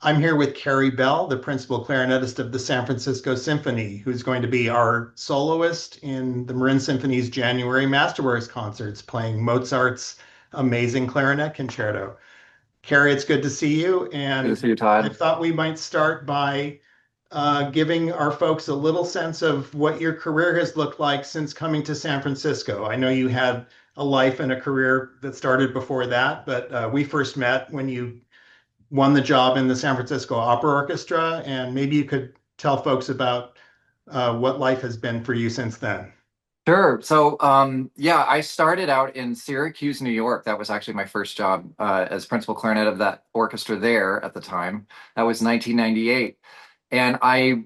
I'm here with Carey Bell, the principal clarinetist of the San Francisco Symphony, who's going to be our soloist in the Marin Symphony's January Masterworks concerts, playing Mozart's amazing Clarinet Concerto. Carey, it's good to see you, Good to and see you, I Todd. thought we might start by giving our folks a little sense of what your career has looked like since coming to San Francisco. I know you had a life and a career that started before that, but we first met when you won the job in the San Francisco Opera Orchestra, and maybe you could tell folks about what life has been for you since then. Sure. So, I started out in Syracuse, New York. That was actually my first job as principal clarinet of that orchestra there at the time. That was 1998. And I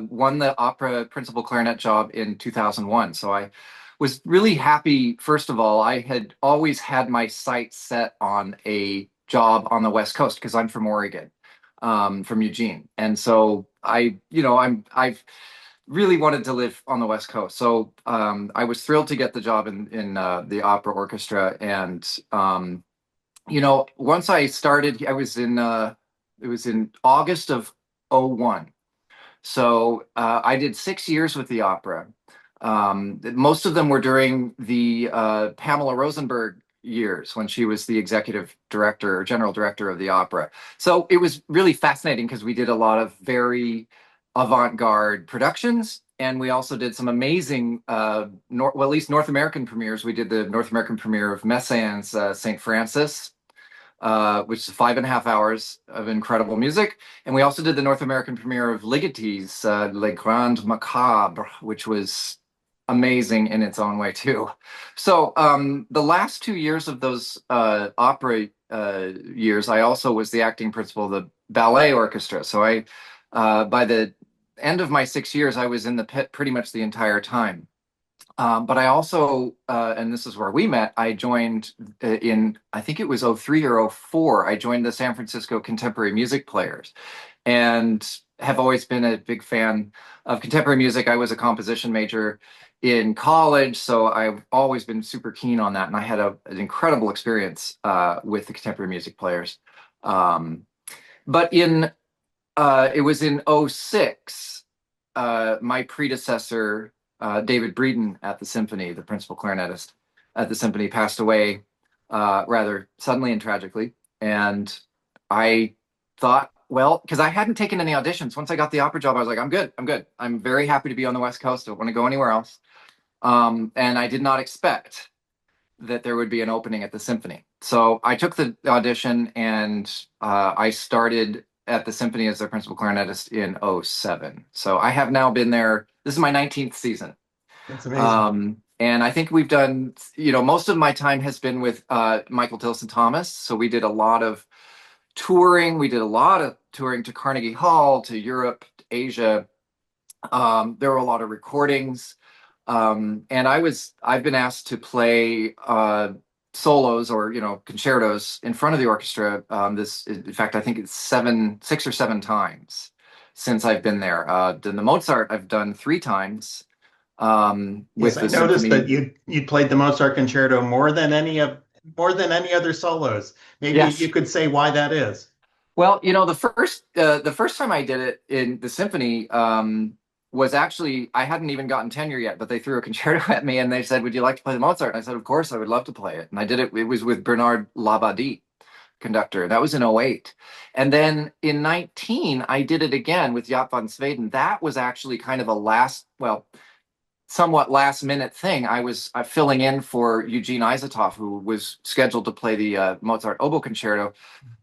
won the opera principal clarinet job in 2001. So I was really happy. First of all, I had always had my sights set on a job on the West Coast because I'm from Oregon, from Eugene. And so I've really wanted to live on the West Coast. So I was thrilled to get the job in the opera orchestra. And once I started, it was in August of '01. So I did 6 years with the opera. Most of them were during the Pamela Rosenberg years when she was the executive director or general director of the opera. So it was really fascinating because we did a lot of very avant-garde productions. And we also did some amazing, at least North American premieres. We did the North American premiere of Messiaen's St. Francis, which is 5.5 hours of incredible music. And we also did the North American premiere of Ligoti's Les Grands Macabres, which was amazing in its own way too. So the last 2 years of those opera years, I also was the acting principal of the ballet orchestra. So by the end of my 6 years, I was in the pit pretty much the entire time. But I also, and this is where we met, I joined I think it was '03 or '04, I joined the San Francisco Contemporary Music Players and have always been a big fan of contemporary music. I was a composition major in college, so I've always been super keen on that. And I had an incredible experience with the Contemporary Music Players. Um, but it was in '06, my predecessor, David Breeden at the Symphony, the principal clarinetist at the Symphony, passed away rather suddenly and tragically. And I thought, well, because I hadn't taken any auditions. Once I got the opera job, I was like, I'm good. I'm good. I'm very happy to be on the West Coast. I don't want to go anywhere else. And I did not expect that there would be an opening at the Symphony. So I took the audition and I started at the Symphony as their principal clarinetist in '07. So I have now been there. This is my 19th season. That's amazing. And I think we've done, most of my time has been with Michael Tilson Thomas. So we did a lot of touring. We did a lot of touring to Carnegie Hall, to Europe, to Asia. There were a lot of recordings. And I've been asked to play solos or concertos in front of the orchestra. In fact, I think it's 6 or 7 times since I've been there. The Mozart I've done 3 times Yes, with I the noticed that symphony. you played the Mozart Concerto more than any other solos. Maybe you Yes. could say why that is. Well, the first time I did it in the symphony was actually I hadn't even gotten tenure yet, but they threw a concerto at me and they said, "Would you like to play the Mozart?" And I said, "Of course, I would love to play it." And I did it. It was with Bernard Labadie, conductor. That was in '08. And then in '19, I did it again with Jaap van Zweden. That was actually kind of somewhat last minute thing. I was filling in for Eugene Isotov, who was scheduled to play the Mozart Oboe Concerto,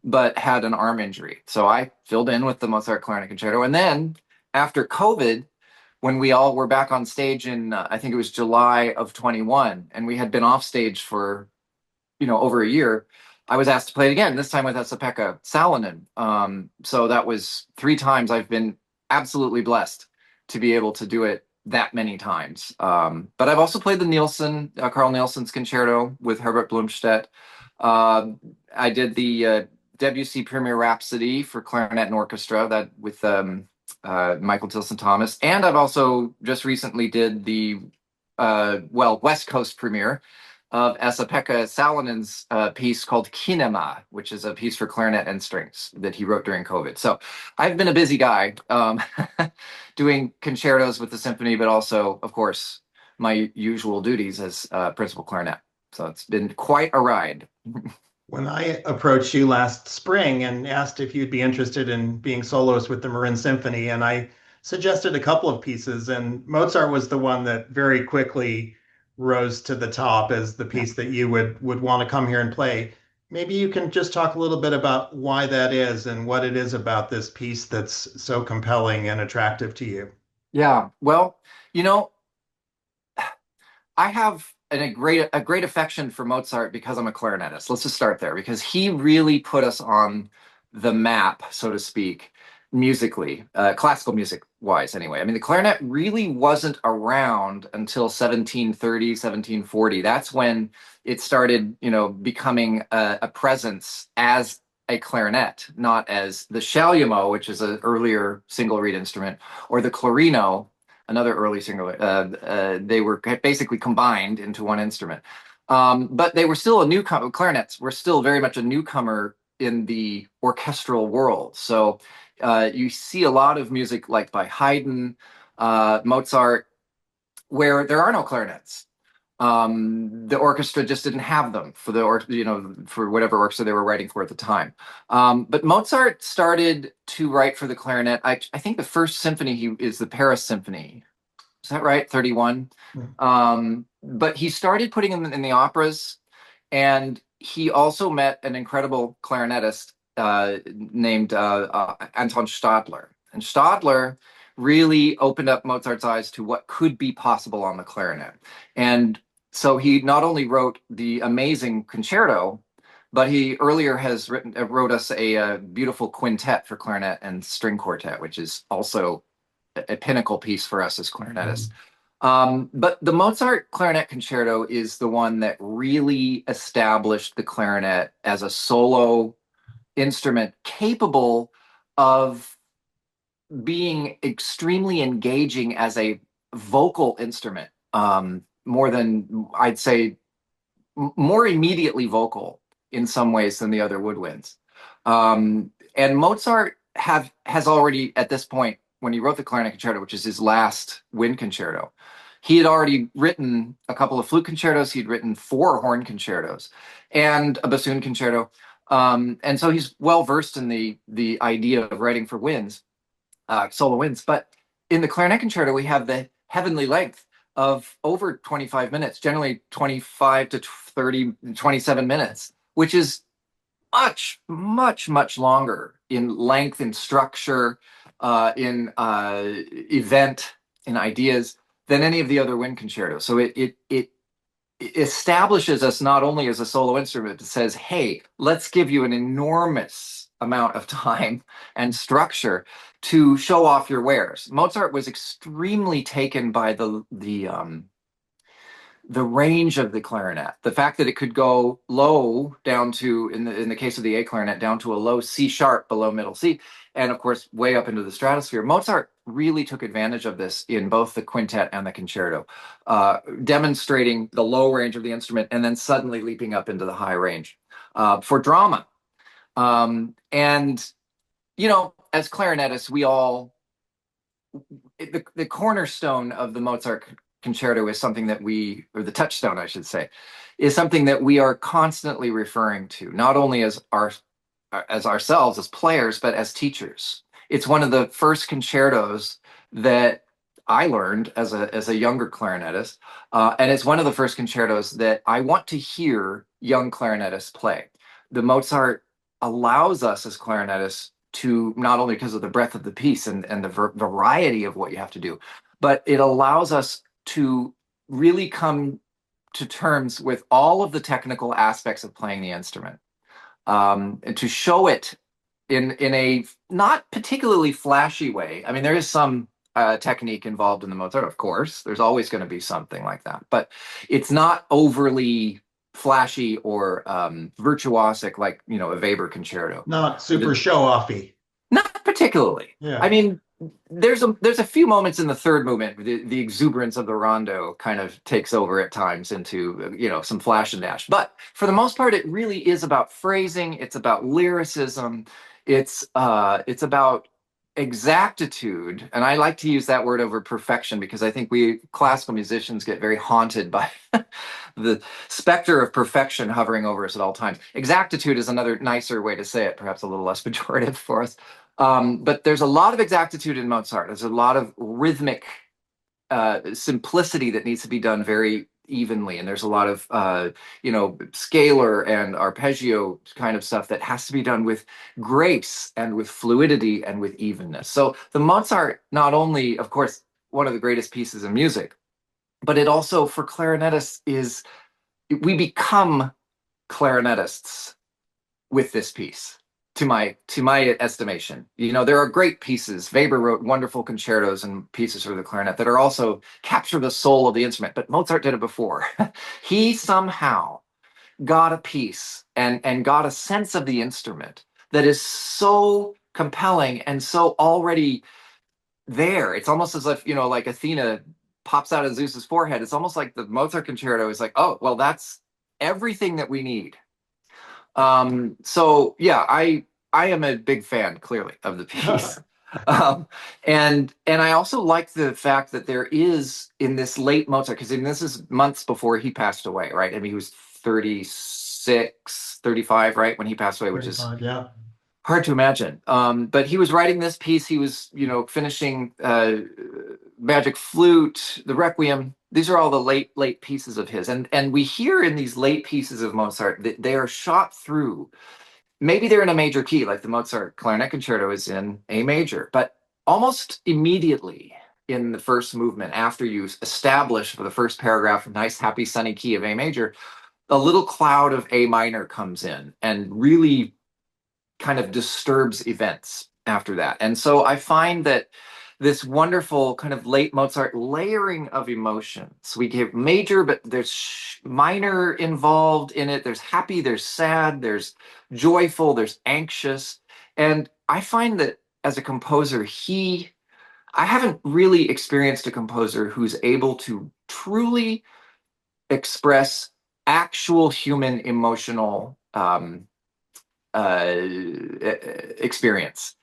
but had an arm injury. So I filled in with the Mozart Clarinet Concerto. And then after COVID, when we all were back on stage in, I think it was July of '21, and we had been off stage for, over a year, I was asked to play it again, this time with Esa-Pekka Salonen. So that was 3 times. I've been absolutely blessed to be able to do it that many times. But I've also played the Carl Nielsen's concerto with Herbert Blomstedt. I did the Debussy Premier Rhapsody for clarinet and orchestra that with Michael Tilson Thomas, and I've also just recently did the West Coast premiere of Esa-Pekka Salinen's piece called Kinema, which is a piece for clarinet and strings that he wrote during COVID. So I've been a busy guy doing concertos with the symphony, but also, of course, my usual duties as principal clarinet. So it's been quite a ride. When I approached you last spring and asked if you'd be interested in being soloist with the Marin Symphony, and I suggested a couple of pieces, and Mozart was the one that very quickly rose to the top as the piece that you would want to come here and play. Maybe you can just talk a little bit about why that is and what it is about this piece that's so compelling and attractive to you. Yeah, well, you know, I have a great affection for Mozart because I'm a clarinetist. Let's just start there because he really put us on the map, so to speak, musically, classical music wise anyway. I mean, the clarinet really wasn't around until 1730, 1740. That's when it started, becoming a presence as a clarinet, not as the shalumo, which is an earlier single reed instrument, or the clarino, another early single. They were basically combined into one instrument. But they were still a newcomer. Clarinets were still very much a newcomer in the orchestral world. So you see a lot of music like by Haydn, Mozart, where there are no clarinets. The orchestra just didn't have them for for whatever orchestra they were writing for at the time. But Mozart started to write for the clarinet. I think the first symphony is the Paris Symphony. Is that right? 31. But he started putting them in the operas, and he also met an incredible clarinetist named Anton Stadler. And Stadler really opened up Mozart's eyes to what could be possible on the clarinet. And so he not only wrote the amazing concerto, but he earlier has wrote us a beautiful quintet for clarinet and string quartet, which is also a pinnacle piece for us as clarinetists. But the Mozart Clarinet Concerto is the one that really established the clarinet as a solo instrument capable of being extremely engaging as a vocal instrument, more than I'd say more immediately vocal in some ways than the other woodwinds. And Mozart has already at this point, when he wrote the Clarinet Concerto, which is his last wind concerto, he had already written a couple of flute concertos. He'd written 4 horn concertos and a bassoon concerto. And so he's well versed in the idea of writing for winds, solo winds. But in the Clarinet Concerto, we have the heavenly length of over 25 minutes, generally 25 to 30, 27 minutes, which is much, much, much longer in length, in structure, in event, in ideas than any of the other wind concertos. So it establishes us not only as a solo instrument, it says, hey, let's give you an enormous amount of time and structure to show off your wares. Mozart was extremely taken by the range of the clarinet, the fact that it could go low down to, in the case of the A clarinet, down to a low C sharp below middle C, and of course way up into the stratosphere. Mozart really took advantage of this in both the quintet and the concerto, demonstrating the low range of the instrument and then suddenly leaping up into the high range for drama. And as clarinetists, we all the cornerstone of the Mozart concerto is something that or the touchstone, I should say, is something that we are constantly referring to, not only as ourselves as players, but as teachers. It's one of the first concertos that I learned as a younger clarinetist, and it's one of the first concertos that I want to hear young clarinetists play. The Mozart allows us as clarinetists to, not only because of the breadth of the piece and the variety of what you have to do, but it allows us to really come to terms with all of the technical aspects of playing the instrument, and to show it in a not particularly flashy way. I mean, there is some technique involved in the Mozart, of course. There's always going to be something like that, but it's not overly flashy or virtuosic like a Weber concerto. Not super show-offy. Not particularly. Yeah. I mean, there's a few moments in the third movement, the exuberance of the rondo kind of takes over at times into, some flash and dash. But for the most part, it really is about phrasing. It's about lyricism. It's about exactitude, and I like to use that word over perfection because I think we classical musicians get very haunted by the specter of perfection hovering over us at all times. Exactitude is another nicer way to say it, perhaps a little less pejorative for us. But there's a lot of exactitude in Mozart. There's a lot of rhythmic simplicity that needs to be done very evenly, and there's a lot of scalar and arpeggio kind of stuff that has to be done with grace and with fluidity and with evenness. So the Mozart, not only, of course, one of the greatest pieces of music, but it also, for clarinetists, is we become clarinetists with this piece, to my estimation. There are great pieces. Weber wrote wonderful concertos and pieces for the clarinet that are also capture the soul of the instrument, but Mozart did it before. He somehow got a piece and got a sense of the instrument that is so compelling and so already there. It's almost as if, like Athena pops out of Zeus's forehead. It's almost like the Mozart concerto is like, oh, well, that's everything that we need. So yeah, I am a big fan, clearly, of the piece. And I also like the fact that there is, in this late Mozart, because this is months before he passed away, right? I mean, he was 36, 35, right, when he passed away, which is Yeah. hard to imagine. But he was writing this piece. He was, finishing Magic Flute, the Requiem. These are all the late pieces of his. And we hear in these late pieces of Mozart that they are shot through. Maybe they're in a major key, like the Mozart Clarinet Concerto is in A major, but almost immediately in the first movement, after you establish for the first paragraph a nice, happy, sunny key of A major, a little cloud of A minor comes in and really kind of disturbs events after that. And so I find that this wonderful kind of late Mozart layering of emotions. We get major, but there's minor involved in it. There's happy, there's sad, there's joyful, there's anxious. And I find that as a composer, I haven't really experienced a composer who's able to truly express actual human emotional experience,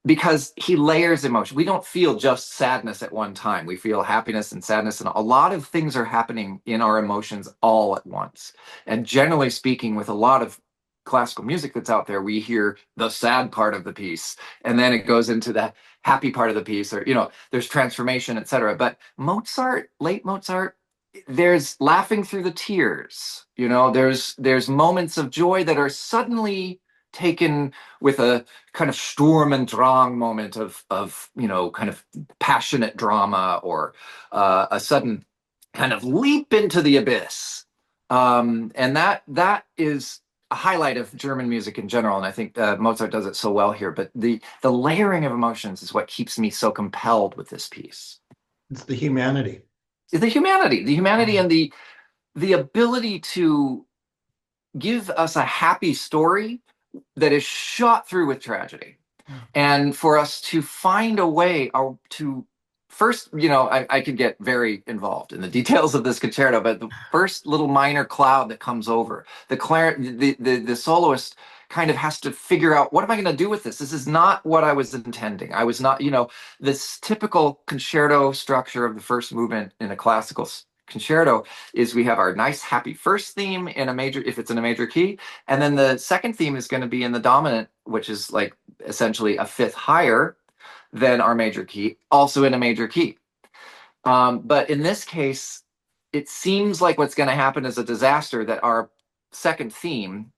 because he layers emotion. We don't feel just sadness at one time. We feel happiness and sadness, and a lot of things are happening in our emotions all at once. And generally speaking, with a lot of classical music that's out there, we hear the sad part of the piece, and then it goes into the happy part of the piece, or there's transformation, etc. But Mozart, late Mozart, there's laughing through the tears. There's moments of joy that are suddenly taken with a kind of Sturm und Drang moment of kind of passionate drama, or a sudden kind of leap into the abyss. And that is a highlight of German music in general, and I think Mozart does it so well here. But the layering of emotions is what keeps me so compelled with this piece. It's the humanity. The humanity, and the ability to give us a happy story that is shot through with tragedy. And for us to find a way to first, I could get very involved in the details of this concerto, but the first little minor cloud that comes over, the soloist kind of has to figure out, what am I going to do with this? This is not what I was intending. I was not, this typical concerto structure of the first movement in a classical concerto is we have our nice happy first theme in a major, if it's in a major key, and then the second theme is going to be in the dominant, which is like essentially a fifth higher than our major key, also in a major key. But in this case, it seems like what's going to happen is a disaster, that our second theme,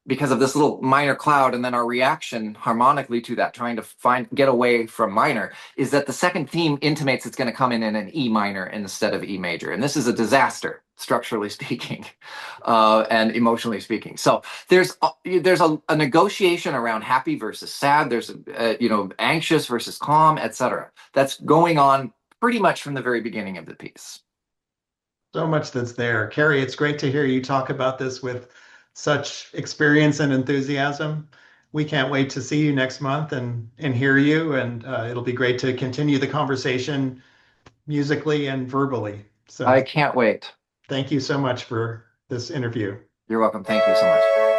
because of this little minor cloud and then our reaction harmonically to that, trying to get away from minor, is that the second theme intimates it's going to come in an E minor instead of E major. And this is a disaster, structurally speaking, and emotionally speaking. So there's a negotiation around happy versus sad. There's anxious versus calm, etc. That's going on pretty much from the very beginning of the piece. So much that's there. Carey, it's great to hear you talk about this with such experience and enthusiasm. we can't wait to see you next month and hear you. And it'll be great to continue the conversation musically and verbally. I So can't wait. thank you so much for this interview. You're welcome. Thank you so much.